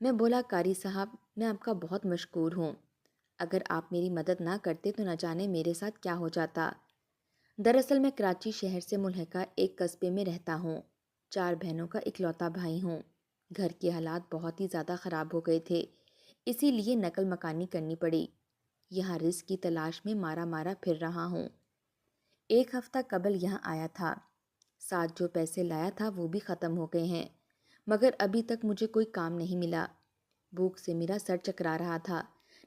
میں بولا قاری صاحب میں آپ کا بہت مشکور ہوں، اگر آپ میری مدد نہ کرتے تو نہ جانے میرے ساتھ کیا ہو جاتا۔ دراصل میں کراچی شہر سے ملحقہ ایک قصبے میں رہتا ہوں، 4 بہنوں کا اکلوتا بھائی ہوں۔ گھر کے حالات بہت ہی زیادہ خراب ہو گئے تھے، اسی لیے نقل مکانی کرنی پڑی۔ یہاں رزق کی تلاش میں مارا مارا پھر رہا ہوں۔ 1 ہفتہ قبل یہاں آیا تھا، ساتھ جو پیسے لایا تھا وہ بھی ختم ہو گئے ہیں، مگر ابھی تک مجھے کوئی کام نہیں ملا۔ بھوک سے میرا سر چکرا رہا تھا،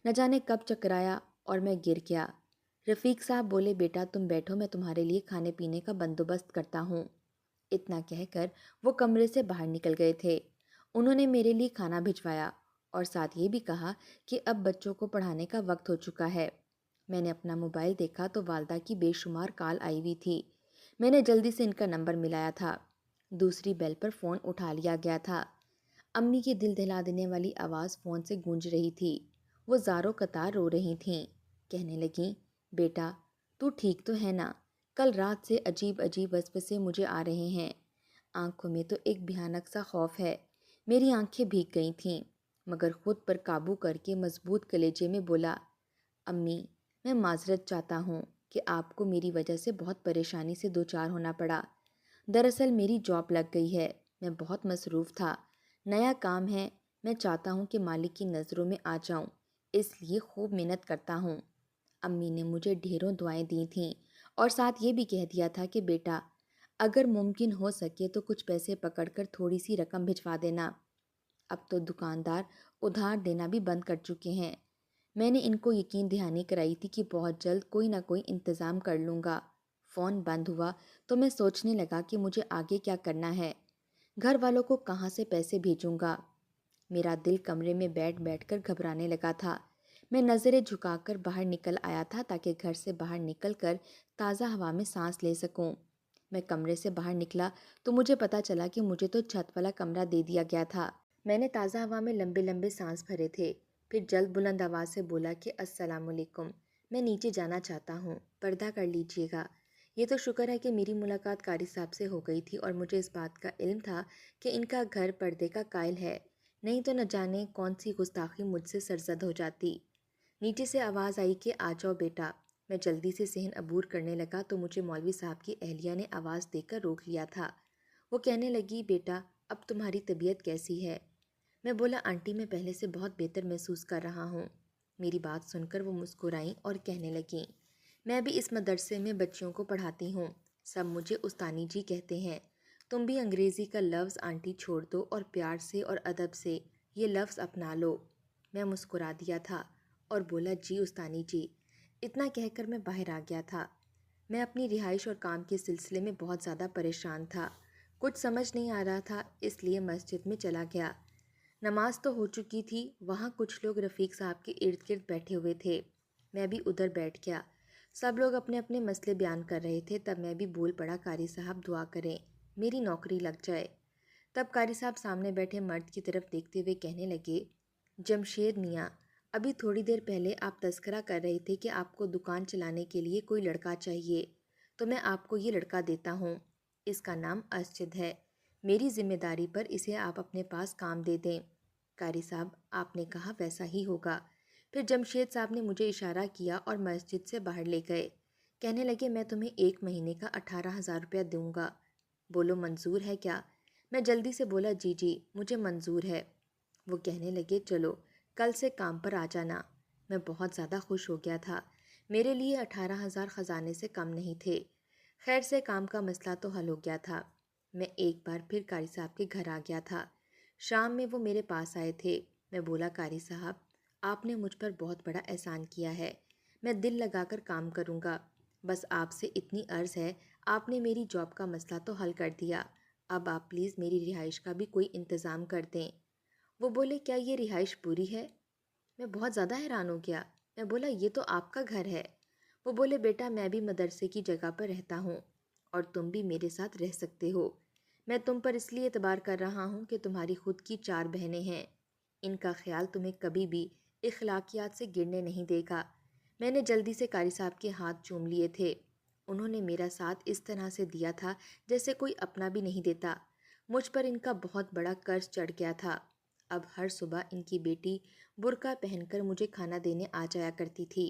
نہ جانے کب چکرایا اور میں گر گیا۔ رفیق صاحب بولے بیٹا تم بیٹھو، میں تمہارے لیے کھانے پینے کا بندوبست کرتا ہوں۔ اتنا کہہ کر وہ کمرے سے باہر نکل گئے تھے۔ انہوں نے میرے لیے کھانا بھجوایا اور ساتھ یہ بھی کہا کہ اب بچوں کو پڑھانے کا وقت ہو چکا ہے۔ میں نے اپنا موبائل دیکھا تو والدہ کی بے شمار کال آئی ہوئی تھی۔ میں نے جلدی سے ان کا نمبر ملایا تھا۔ دوسری بیل پر فون اٹھا لیا گیا تھا۔ امی کی دل دہلا دینے والی آواز فون سے گونج رہی تھی۔ وہ زاروں قطار رو رہی تھیں۔ کہنے لگیں بیٹا تو ٹھیک تو ہے نا؟ کل رات سے عجیب عجیب وسوسے مجھے آ رہے ہیں۔ آنکھوں میں تو ایک بھیانک سا خوف ہے۔ میری آنکھیں بھیگ گئی تھیں، مگر خود پر قابو کر کے مضبوط کلیجے میں بولا امی میں معذرت چاہتا ہوں کہ آپ کو میری وجہ سے بہت پریشانی سے دوچار ہونا پڑا۔ دراصل میری جاب لگ گئی ہے، میں بہت مصروف تھا، نیا کام ہے، میں چاہتا ہوں کہ مالک کی نظروں میں آ جاؤں، اس لیے خوب محنت کرتا ہوں۔ امی نے مجھے ڈھیروں دعائیں دی تھیں اور ساتھ یہ بھی کہہ دیا تھا کہ بیٹا اگر ممکن ہو سکے تو کچھ پیسے پکڑ کر تھوڑی سی رقم بھجوا دینا۔ اب تو دکاندار ادھار دینا بھی بند کر چکے ہیں۔ میں نے ان کو یقین دہانی کرائی تھی کہ بہت جلد کوئی نہ کوئی انتظام کر لوں گا۔ فون بند ہوا تو میں سوچنے لگا کہ مجھے آگے کیا کرنا ہے، گھر والوں کو کہاں سے پیسے بھیجوں گا۔ میرا دل کمرے میں بیٹھ بیٹھ کر گھبرانے لگا تھا۔ میں نظریں جھکا کر باہر نکل آیا تھا تاکہ گھر سے باہر نکل کر تازہ ہوا میں سانس لے سکوں۔ میں کمرے سے باہر نکلا تو مجھے پتا چلا کہ مجھے تو چھت والا کمرہ دے دیا گیا تھا۔ میں نے تازہ ہوا میں لمبے لمبے سانس بھرے تھے، پھر جلد بلند آواز سے بولا کہ السلام علیکم، میں نیچے جانا چاہتا ہوں، پردہ کر لیجیے گا۔ یہ تو شکر ہے کہ میری ملاقات قاری صاحب سے ہو گئی تھی اور مجھے اس بات کا علم تھا کہ ان کا گھر پردے کا قائل ہے، نہیں تو نہ جانے کون سی گستاخی مجھ سے سرزد ہو جاتی۔ نیچے سے آواز آئی کہ آ جاؤ بیٹا۔ میں جلدی سے صحن عبور کرنے لگا تو مجھے مولوی صاحب کی اہلیہ نے آواز دے کر روک لیا تھا۔ وہ کہنے لگی بیٹا اب تمہاری طبیعت کیسی ہے؟ میں بولا آنٹی میں پہلے سے بہت بہتر محسوس کر رہا ہوں۔ میری بات سن کر وہ مسکرائیں اور کہنے لگیں میں بھی اس مدرسے میں بچیوں کو پڑھاتی ہوں، سب مجھے استانی جی کہتے ہیں، تم بھی انگریزی کا لفظ آنٹی چھوڑ دو اور پیار سے اور ادب سے یہ لفظ اپنا لو۔ میں مسکرا دیا تھا اور بولا جی استانی جی۔ اتنا کہہ کر میں باہر آ گیا تھا۔ میں اپنی رہائش اور کام کے سلسلے میں بہت زیادہ پریشان تھا، کچھ سمجھ نہیں آ رہا تھا، اس لیے مسجد میں چلا گیا۔ نماز تو ہو چکی تھی، وہاں کچھ لوگ رفیق صاحب کے ارد گرد بیٹھے ہوئے تھے، میں بھی ادھر بیٹھ گیا۔ سب لوگ اپنے اپنے مسئلے بیان کر رہے تھے، تب میں بھی بول پڑا قاری صاحب دعا کریں میری نوکری لگ جائے۔ تب قاری صاحب سامنے بیٹھے مرد کی طرف دیکھتے ہوئے کہنے لگے جمشید میاں ابھی تھوڑی دیر پہلے آپ تذکرہ کر رہے تھے کہ آپ کو دکان چلانے کے لیے کوئی لڑکا چاہیے، تو میں آپ کو یہ لڑکا دیتا ہوں، اس کا نام اسجد ہے، میری ذمہ داری پر اسے آپ اپنے پاس کام دے دیں۔ قاری صاحب آپ نے کہا ویسا ہی ہوگا۔ پھر جمشید صاحب نے مجھے اشارہ کیا اور مسجد سے باہر لے گئے، کہنے لگے میں تمہیں 1 مہینے کا 18,000 روپیہ دوں گا، بولو منظور ہے کیا؟ میں جلدی سے بولا جی جی مجھے منظور ہے۔ وہ کہنے لگے چلو کل سے کام پر آ جانا۔ میں بہت زیادہ خوش ہو گیا تھا، میرے لیے 18,000 خزانے سے کم نہیں تھے۔ خیر سے کام کا مسئلہ تو حل ہو گیا تھا۔ میں ایک بار پھر قاری صاحب کے گھر آ گیا تھا۔ شام میں وہ میرے پاس آئے تھے۔ میں بولا قاری صاحب آپ نے مجھ پر بہت بڑا احسان کیا ہے، میں دل لگا کر کام کروں گا، بس آپ سے اتنی عرض ہے آپ نے میری جاب کا مسئلہ تو حل کر دیا، اب آپ پلیز میری رہائش کا بھی کوئی انتظام کر دیں۔ وہ بولے کیا یہ رہائش پوری ہے؟ میں بہت زیادہ حیران ہو گیا۔ میں بولا یہ تو آپ کا گھر ہے۔ وہ بولے بیٹا میں بھی مدرسے کی جگہ پر رہتا ہوں اور تم بھی میرے ساتھ رہ سکتے ہو، میں تم پر اس لیے اعتبار کر رہا ہوں کہ تمہاری خود کی 4 بہنیں ہیں، ان کا خیال تمہیں کبھی بھی اخلاقیات سے گرنے نہیں دے گا۔ میں نے جلدی سے قاری صاحب کے ہاتھ چوم لیے تھے، انہوں نے میرا ساتھ اس طرح سے دیا تھا جیسے کوئی اپنا بھی نہیں دیتا۔ مجھ پر ان کا بہت بڑا قرض چڑھ گیا تھا، اب ہر صبح ان کی بیٹی برقع پہن کر مجھے کھانا دینے آ جایا کرتی تھی۔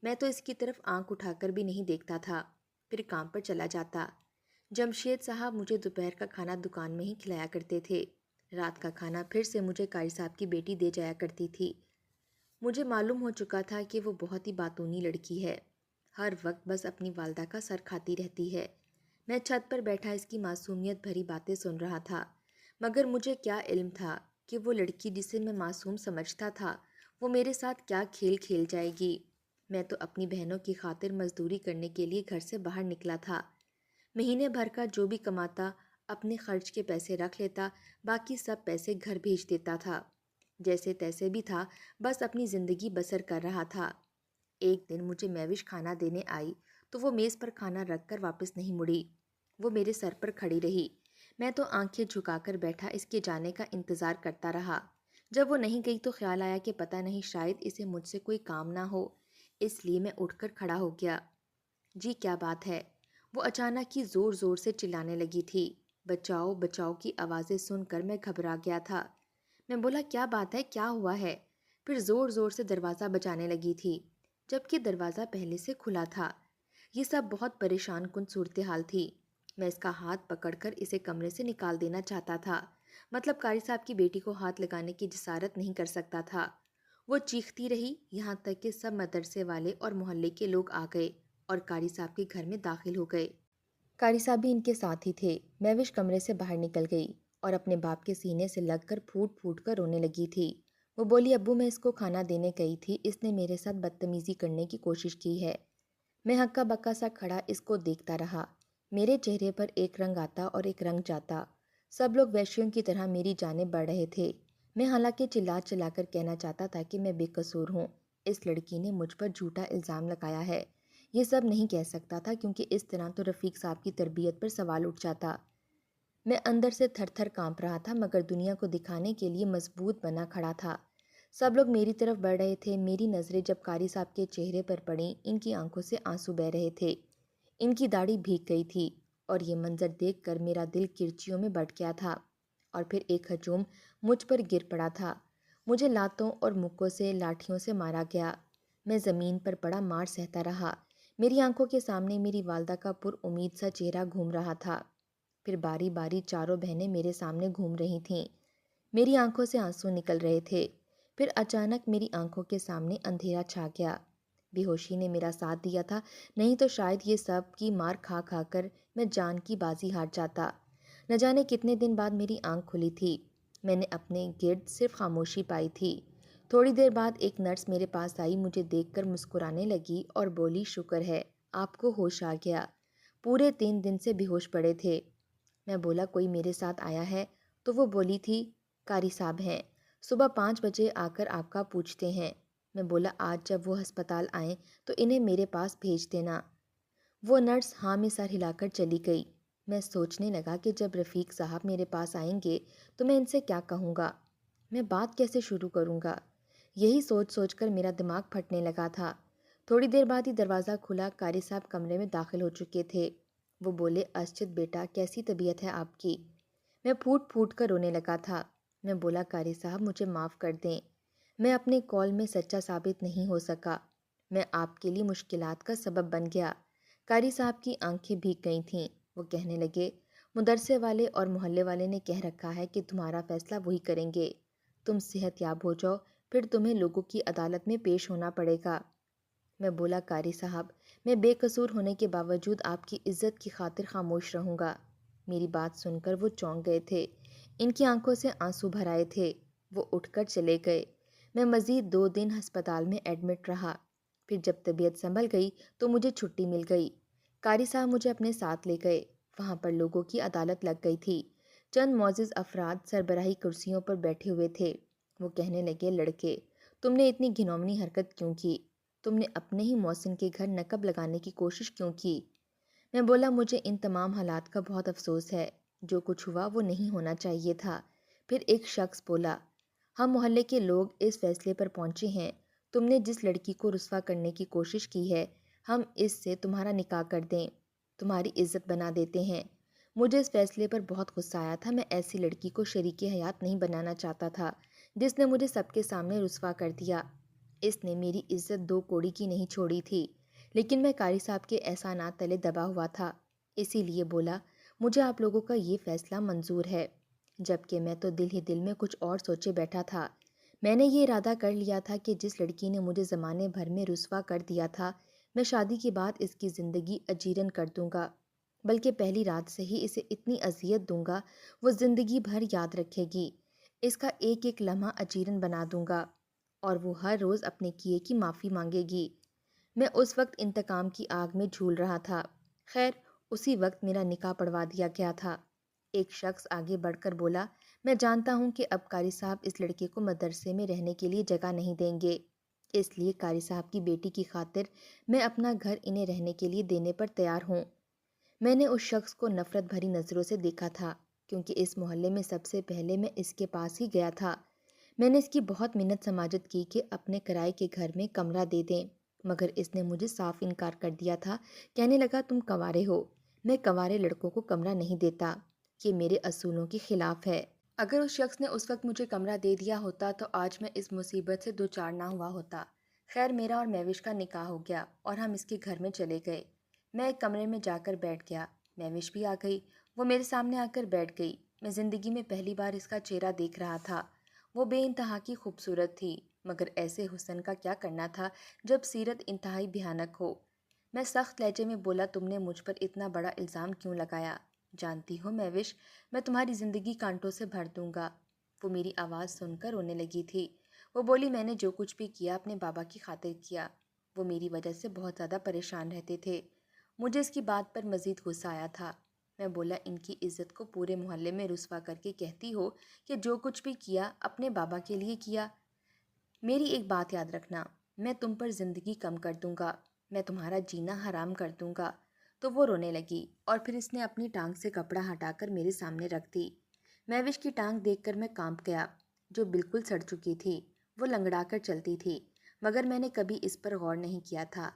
میں تو اس کی طرف آنکھ اٹھا کر بھی نہیں دیکھتا تھا، پھر کام پر چلا جاتا۔ جمشید صاحب مجھے دوپہر کا کھانا دکان میں ہی کھلایا کرتے تھے۔ رات کا کھانا پھر سے مجھے قاری صاحب کی بیٹی دے جایا کرتی تھی۔ مجھے معلوم ہو چکا تھا کہ وہ بہت ہی باتونی لڑکی ہے، ہر وقت بس اپنی والدہ کا سر کھاتی رہتی ہے۔ میں چھت پر بیٹھا اس کی معصومیت بھری باتیں سن رہا تھا، مگر مجھے کیا علم تھا کہ وہ لڑکی جسے میں معصوم سمجھتا تھا وہ میرے ساتھ کیا کھیل کھیل جائے گی۔ میں تو اپنی بہنوں کی خاطر مزدوری کرنے کے لیے گھر سے باہر نکلا تھا۔ مہینے بھر کا جو بھی کماتا اپنے خرچ کے پیسے رکھ لیتا، باقی سب پیسے گھر بھیج دیتا تھا۔ جیسے تیسے بھی تھا، بس اپنی زندگی بسر کر رہا تھا۔ ایک دن مجھے مہوش کھانا دینے آئی تو وہ میز پر کھانا رکھ کر واپس نہیں مڑی، وہ میرے سر پر کھڑی رہی۔ میں تو آنکھیں جھکا کر بیٹھا اس کے جانے کا انتظار کرتا رہا۔ جب وہ نہیں گئی تو خیال آیا کہ پتہ نہیں شاید اسے مجھ سے کوئی کام نہ ہو، اس لیے میں اٹھ کر کھڑا ہو گیا۔ جی کیا بات ہے؟ وہ اچانک ہی زور زور سے چلانے لگی تھی۔ بچاؤ بچاؤ کی آوازیں سن کر میں گھبرا گیا تھا۔ میں بولا کیا بات ہے، کیا ہوا ہے؟ پھر زور زور سے دروازہ بجانے لگی تھی، جبکہ دروازہ پہلے سے کھلا تھا۔ یہ سب بہت پریشان کن صورتحال تھی۔ میں اس کا ہاتھ پکڑ کر اسے کمرے سے نکال دینا چاہتا تھا، مطلب قاری صاحب کی بیٹی کو ہاتھ لگانے کی جسارت نہیں کر سکتا تھا۔ وہ چیختی رہی یہاں تک کہ سب مدرسے والے اور محلے کے لوگ آ گئے اور قاری صاحب کے گھر میں داخل ہو گئے۔ قاری صاحب بھی ان کے ساتھ ہی تھے۔ مہوش کمرے سے باہر نکل گئی اور اپنے باپ کے سینے سے لگ کر پھوٹ پھوٹ کر رونے لگی تھی۔ وہ بولی ابو میں اس کو کھانا دینے گئی تھی، اس نے میرے ساتھ بدتمیزی کرنے کی کوشش کی ہے۔ میں ہکا بکا سا کھڑا اس کو دیکھتا رہا۔ میرے چہرے پر ایک رنگ آتا اور ایک رنگ جاتا۔ سب لوگ وحشیوں کی طرح میری جانب بڑھ رہے تھے۔ میں حالانکہ چلا چلا کر کہنا چاہتا تھا کہ میں بے قصور ہوں، اس لڑکی نے مجھ پر جھوٹا الزام لگایا ہے۔ یہ سب نہیں کہہ سکتا تھا کیونکہ اس طرح تو رفیق صاحب کی تربیت پر سوال اٹھ جاتا۔ میں اندر سے تھر تھر کانپ رہا تھا مگر دنیا کو دکھانے کے لیے مضبوط بنا کھڑا تھا۔ سب لوگ میری طرف بڑھ رہے تھے۔ میری نظریں جب قاری صاحب کے چہرے پر پڑیں، ان کی آنکھوں سے آنسو بہہ رہے تھے، ان کی داڑھی بھیگ گئی تھی اور یہ منظر دیکھ کر میرا دل کرچیوں میں بٹ گیا تھا اور پھر ایک ہجوم مجھ پر گر پڑا تھا۔ مجھے لاتوں اور مکوں سے لاٹھیوں سے مارا گیا۔ میں زمین پر پڑا مار سہتا رہا۔ میری آنکھوں کے سامنے میری والدہ کا پر امید سا چہرہ گھوم رہا تھا۔ پھر باری باری چاروں بہنیں میرے سامنے گھوم رہی تھیں، میری آنکھوں سے آنسو نکل رہے تھے۔ پھر اچانک میری آنکھوں کے سامنے اندھیرا چھا گیا۔ بے ہوشی نے میرا ساتھ دیا تھا، نہیں تو شاید یہ سب کی مار کھا کھا کر میں جان کی بازی ہار جاتا۔ نہ جانے کتنے دن بعد میری آنکھ کھلی تھی۔ میں نے اپنے گرد صرف خاموشی پائی تھی۔ تھوڑی دیر بعد ایک نرس میرے پاس آئی، مجھے دیکھ کر مسکرانے لگی اور بولی شکر ہے آپ کو ہوش آ گیا، پورے 3 دن سے بے ہوش پڑے تھے۔ میں بولا کوئی میرے ساتھ آیا ہے؟ تو وہ بولی تھی قاری صاحب ہیں، صبح 5 بجے آ کر آپ کا پوچھتے ہیں۔ میں بولا آج جب وہ ہسپتال آئیں تو انہیں میرے پاس بھیج دینا۔ وہ نرس ہاں میں سر ہلا کر چلی گئی۔ میں سوچنے لگا کہ جب رفیق صاحب میرے پاس آئیں گے تو میں ان سے کیا کہوں گا، میں بات کیسے شروع کروں گا؟ یہی سوچ سوچ کر میرا دماغ پھٹنے لگا تھا۔ تھوڑی دیر بعد ہی دروازہ کھلا، قاری صاحب کمرے میں داخل ہو چکے تھے۔ وہ بولے اسجد بیٹا کیسی طبیعت ہے آپ کی؟ میں پھوٹ پھوٹ کر رونے لگا تھا۔ میں بولا قاری صاحب مجھے معاف کر دیں، میں اپنے قول میں سچا ثابت نہیں ہو سکا، میں آپ کے لیے مشکلات کا سبب بن گیا۔ قاری صاحب کی آنکھیں بھیگ گئی تھیں۔ وہ کہنے لگے مدرسے والے اور محلے والے نے کہہ رکھا ہے کہ تمہارا فیصلہ وہی کریں گے، تم صحت یاب ہو جاؤ پھر تمہیں لوگوں کی عدالت میں پیش ہونا پڑے گا۔ میں بولا قاری صاحب میں بے قصور ہونے کے باوجود آپ کی عزت کی خاطر خاموش رہوں گا۔ میری بات سن کر وہ چونک گئے تھے، ان کی آنکھوں سے آنسو بھر آئے تھے۔ وہ اٹھ کر چلے گئے۔ میں مزید 2 دن ہسپتال میں ایڈمٹ رہا۔ پھر جب طبیعت سنبھل گئی تو مجھے چھٹی مل گئی۔ قاری صاحب مجھے اپنے ساتھ لے گئے۔ وہاں پر لوگوں کی عدالت لگ گئی تھی۔ چند معزز افراد سربراہی کرسیوں پر بیٹھے ہوئے تھے۔ وہ کہنے لگے لڑکے تم نے اتنی گھنونی حرکت کیوں کی؟ تم نے اپنے ہی محسن کے گھر نقب لگانے کی کوشش کیوں کی؟ میں بولا مجھے ان تمام حالات کا بہت افسوس ہے، جو کچھ ہوا وہ نہیں ہونا چاہیے تھا۔ پھر ایک شخص بولا ہم محلے کے لوگ اس فیصلے پر پہنچے ہیں، تم نے جس لڑکی کو رسوا کرنے کی کوشش کی ہے ہم اس سے تمہارا نکاح کر دیں، تمہاری عزت بنا دیتے ہیں۔ مجھے اس فیصلے پر بہت غصہ آیا تھا، میں ایسی لڑکی کو شریک حیات نہیں بنانا چاہتا تھا، جس نے مجھے سب کے سامنے رسوا کر دیا۔ اس نے میری عزت دو کوڑی کی نہیں چھوڑی تھی، لیکن میں قاری صاحب کے احسانات تلے دبا ہوا تھا، اسی لیے بولا مجھے آپ لوگوں کا یہ فیصلہ منظور ہے، جبکہ میں تو دل ہی دل میں کچھ اور سوچے بیٹھا تھا۔ میں نے یہ ارادہ کر لیا تھا کہ جس لڑکی نے مجھے زمانے بھر میں رسوا کر دیا تھا، میں شادی کے بعد اس کی زندگی اجیرن کر دوں گا، بلکہ پہلی رات سے ہی اسے اتنی اذیت دوں گا وہ زندگی بھر یاد رکھے گی، اس کا ایک ایک لمحہ اجیرن بنا دوں گا، اور وہ ہر روز اپنے کیے کی معافی مانگے گی۔ میں اس وقت انتقام کی آگ میں جھول رہا تھا۔ خیر، اسی وقت میرا نکاح پڑھوا دیا گیا تھا۔ ایک شخص آگے بڑھ کر بولا، میں جانتا ہوں کہ اب قاری صاحب اس لڑکے کو مدرسے میں رہنے کے لیے جگہ نہیں دیں گے، اس لیے قاری صاحب کی بیٹی کی خاطر میں اپنا گھر انہیں رہنے کے لیے دینے پر تیار ہوں۔ میں نے اس شخص کو نفرت بھری نظروں سے دیکھا تھا، کیونکہ اس محلے میں سب سے پہلے میں اس کے پاس ہی گیا تھا۔ میں نے اس کی بہت منت سماجت کی کہ اپنے کرائے کے گھر میں کمرہ دے دیں، مگر اس نے مجھے صاف انکار کر دیا تھا۔ کہنے لگا تم کنوارے ہو، میں کنوارے لڑکوں کو کمرہ نہیں دیتا، یہ میرے اصولوں کے خلاف ہے۔ اگر اس شخص نے اس وقت مجھے کمرہ دے دیا ہوتا تو آج میں اس مصیبت سے دوچار نہ ہوا ہوتا۔ خیر، میرا اور مہوش کا نکاح ہو گیا اور ہم اس کے گھر میں چلے گئے۔ میں ایک کمرے میں جا کر بیٹھ گیا، مہوش بھی آ گئی، وہ میرے سامنے آ کر بیٹھ گئی۔ میں زندگی میں پہلی بار اس کا چہرہ دیکھ رہا تھا۔ وہ بے انتہا کی خوبصورت تھی، مگر ایسے حسن کا کیا کرنا تھا جب سیرت انتہائی بھیانک ہو۔ میں سخت لہجے میں بولا، تم نے مجھ پر اتنا بڑا الزام کیوں لگایا؟ جانتی ہو مہوش، میں تمہاری زندگی کانٹوں سے بھر دوں گا۔ وہ میری آواز سن کر رونے لگی تھی۔ وہ بولی، میں نے جو کچھ بھی کیا اپنے بابا کی خاطر کیا، وہ میری وجہ سے بہت زیادہ پریشان رہتے تھے۔ مجھے اس کی بات پر مزید غصہ آیا تھا۔ میں بولا، ان کی عزت کو پورے محلے میں رسوا کر کے کہتی ہو کہ جو کچھ بھی کیا اپنے بابا کے لیے کیا؟ میری ایک بات یاد رکھنا، میں تم پر زندگی کم کر دوں گا، میں تمہارا جینا حرام کر دوں گا۔ تو وہ رونے لگی اور پھر اس نے اپنی ٹانگ سے کپڑا ہٹا کر میرے سامنے رکھ دی۔ مہوش کی ٹانگ دیکھ کر میں کانپ گیا، جو بالکل سڑ چکی تھی، وہ لنگڑا کر چلتی تھی، مگر میں نے کبھی اس پر غور نہیں کیا تھا۔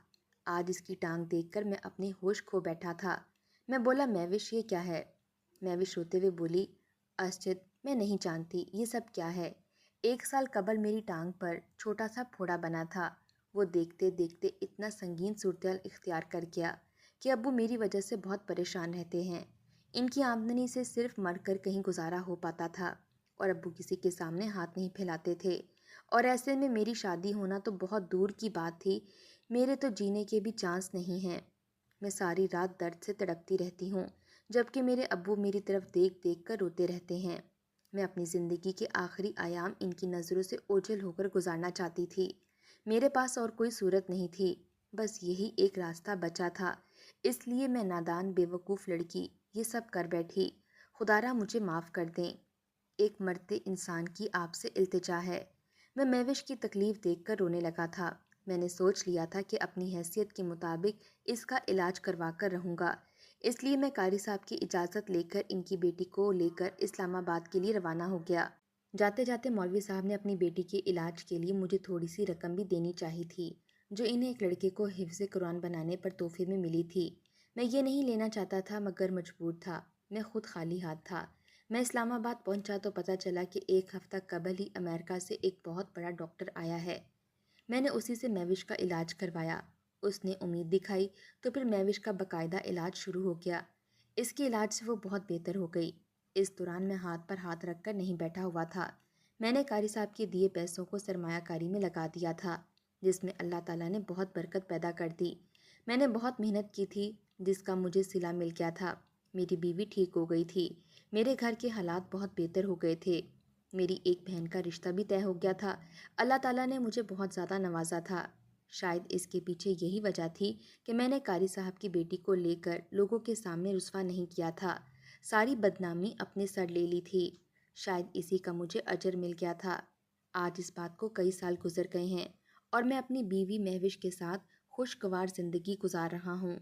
آج اس کی ٹانگ دیکھ کر میں اپنی ہوش کھو بیٹھا تھا۔ میں بولا، مہوش یہ کیا ہے؟ مہوش روتے ہوئے بولی، اسجد، میں نہیں جانتی یہ سب کیا ہے۔ 1 سال قبل میری ٹانگ پر چھوٹا سا پھوڑا بنا تھا، وہ دیکھتے دیکھتے اتنا سنگین صورتحال اختیار کر گیا کہ ابو میری وجہ سے بہت پریشان رہتے ہیں۔ ان کی آمدنی سے صرف مر کر کہیں گزارا ہو پاتا تھا، اور ابو کسی کے سامنے ہاتھ نہیں پھیلاتے تھے، اور ایسے میں میری شادی ہونا تو بہت دور کی بات تھی، میرے تو جینے کے بھی چانس نہیں ہیں۔ میں ساری رات درد سے تڑپتی رہتی ہوں، جبکہ میرے ابو میری طرف دیکھ دیکھ کر روتے رہتے ہیں۔ میں اپنی زندگی کے آخری ایام ان کی نظروں سے اوجھل ہو کر گزارنا چاہتی تھی۔ میرے پاس اور کوئی صورت نہیں تھی، بس یہی ایک راستہ بچا تھا، اس لیے میں نادان بے وقوف لڑکی یہ سب کر بیٹھی۔ خدارا مجھے معاف کر دیں، ایک مرتے انسان کی آپ سے التجا ہے۔ میں مہوش کی تکلیف دیکھ کر رونے لگا تھا۔ میں نے سوچ لیا تھا کہ اپنی حیثیت کے مطابق اس کا علاج کروا کر رہوں گا، اس لیے میں قاری صاحب کی اجازت لے کر ان کی بیٹی کو لے کر اسلام آباد کے لیے روانہ ہو گیا۔ جاتے جاتے مولوی صاحب نے اپنی بیٹی کے علاج کے لیے مجھے تھوڑی سی رقم بھی دینی چاہی تھی، جو انہیں ایک لڑکے کو حفظ قرآن بنانے پر تحفے میں ملی تھی۔ میں یہ نہیں لینا چاہتا تھا، مگر مجبور تھا، میں خود خالی ہاتھ تھا۔ میں اسلام آباد پہنچا تو پتہ چلا کہ 1 ہفتہ قبل ہی امریکہ سے ایک بہت بڑا ڈاکٹر آیا ہے۔ میں نے اسی سے مہوش کا علاج کروایا۔ اس نے امید دکھائی تو پھر مہوش کا باقاعدہ علاج شروع ہو گیا۔ اس کے علاج سے وہ بہت بہتر ہو گئی۔ اس دوران میں ہاتھ پر ہاتھ رکھ کر نہیں بیٹھا ہوا تھا، میں نے قاری صاحب کے دیے پیسوں کو سرمایہ کاری میں لگا دیا تھا، جس میں اللہ تعالیٰ نے بہت برکت پیدا کر دی۔ میں نے بہت محنت کی تھی، جس کا مجھے صلہ مل گیا تھا۔ میری بیوی ٹھیک ہو گئی تھی، میرے گھر کے حالات بہت بہتر ہو گئے تھے، میری ایک بہن کا رشتہ بھی طے ہو گیا تھا۔ اللہ تعالیٰ نے مجھے بہت زیادہ نوازا تھا۔ شاید اس کے پیچھے یہی وجہ تھی کہ میں نے قاری صاحب کی بیٹی کو لے کر لوگوں کے سامنے رسوا نہیں کیا تھا، ساری بدنامی اپنے سر لے لی تھی۔ شاید اسی کا مجھے اجر مل گیا تھا۔ آج اس بات کو کئی سال گزر گئے ہیں اور میں اپنی بیوی مہوش کے ساتھ خوشگوار زندگی گزار رہا ہوں۔